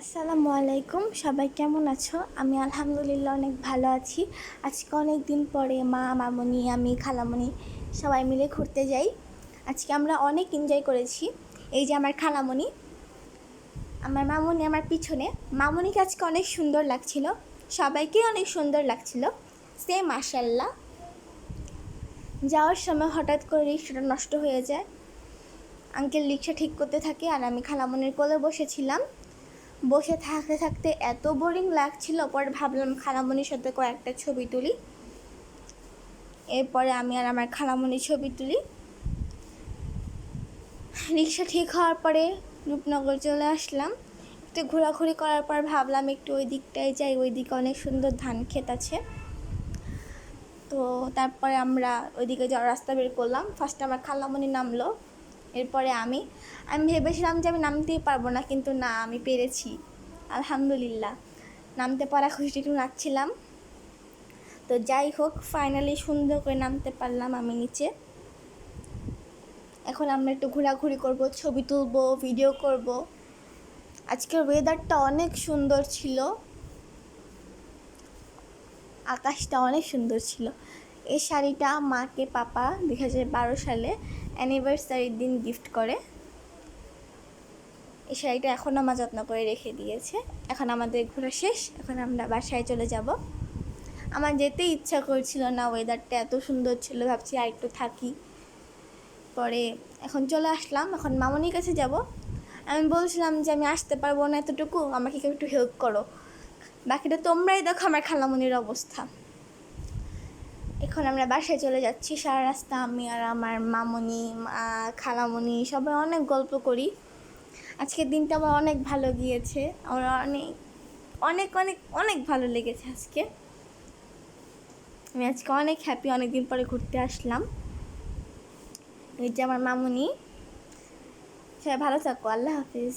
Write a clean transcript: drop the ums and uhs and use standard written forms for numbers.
আসসালামু আলাইকুম, সবাই কেমন আছো? আমি আলহামদুলিল্লাহ অনেক ভালো আছি। আজকে অনেক দিন পরে মা, মামুনি, আমি, খালামুনি সবাই মিলে ঘুরতে যাই। আজকে আমরা অনেক এনজয় করেছি। এই যে আমার খালামুনি, আমার মামুনি আমার পিছনে। মামুনিকে আজকে অনেক সুন্দর লাগছিল, সবাইকেই অনেক সুন্দর লাগছিল। সেম মাশাল্লাহ। যাওয়ার সময় হঠাৎ করে রিক্সাটা নষ্ট হয়ে যায়। আঙ্কেল রিক্সা ঠিক করতে থাকে আর আমি খালামুনির কোলে বসেছিলাম। বসে থাকতে থাকতে এত বোরিং লাগছিল, পরে ভাবলাম খালামণির সাথে কয়েকটা ছবি তুলি। এরপরে আমি আর আমার খালামণির ছবি তুলি। রিক্সা ঠিক হওয়ার পরে রূপনগর চলে আসলাম। একটু ঘোরাঘুরি করার পর ভাবলাম একটু ওই দিকটায় যাই, ওই দিকে অনেক সুন্দর ধান ক্ষেত আছে। তো তারপরে আমরা ওইদিকে যাওয়ার রাস্তা বের করলাম। ফার্স্টে আমার খালামণি নামলো, এরপরে আমি ভেবেছিলাম যে আমি নামতেই পারবো না, কিন্তু না, আমি পেরেছি আলহামদুলিল্লাহ। নামতে পারা খুশি একটু নাচছিলাম। তো যাই হোক, ফাইনালি সুন্দর করে নামতে পারলাম আমি নিচে। এখন আমরা একটু ঘোরাঘুরি করব, ছবি তুলব, ভিডিও করব। আজকের ওয়েদারটা অনেক সুন্দর ছিল, আকাশটা অনেক সুন্দর ছিল। এই শাড়িটা মাকে পাপা 2012 সালে অ্যানিভার্সারির দিন গিফট করে। এই শাড়িটা এখন আমার যত্ন করে রেখে দিয়েছে। এখন আমাদের ঘোরা শেষ, এখন আমরা বাসায় চলে যাব। আমার যেতে ইচ্ছা করছিল না, ওয়েদারটা এত সুন্দর ছিল, ভাবছি আর একটু থাকি। পরে এখন চলে আসলাম, এখন মামনির কাছে যাব। আমি বলছিলাম যে আমি আসতে পারবো না এতটুকু, আমাকে কেউ একটু হেল্প করো। বাকিটা তোমরাই দেখো আমার খালামনির অবস্থা। এখন আমরা বাসায় চলে যাচ্ছি। সারা রাস্তা আমি আর আমার মামনি, খালামনি সবাই অনেক গল্প করি। আজকের দিনটা আমার অনেক ভালো গিয়েছে, আমার অনেক অনেক অনেক অনেক ভালো লেগেছে আজকে। আমি আজকে অনেক হ্যাপি, অনেক দিন পরে ঘুরতে আসলাম। এই যে আমার মামুনি। সবাই ভালো থাকো, আল্লাহ হাফিজ।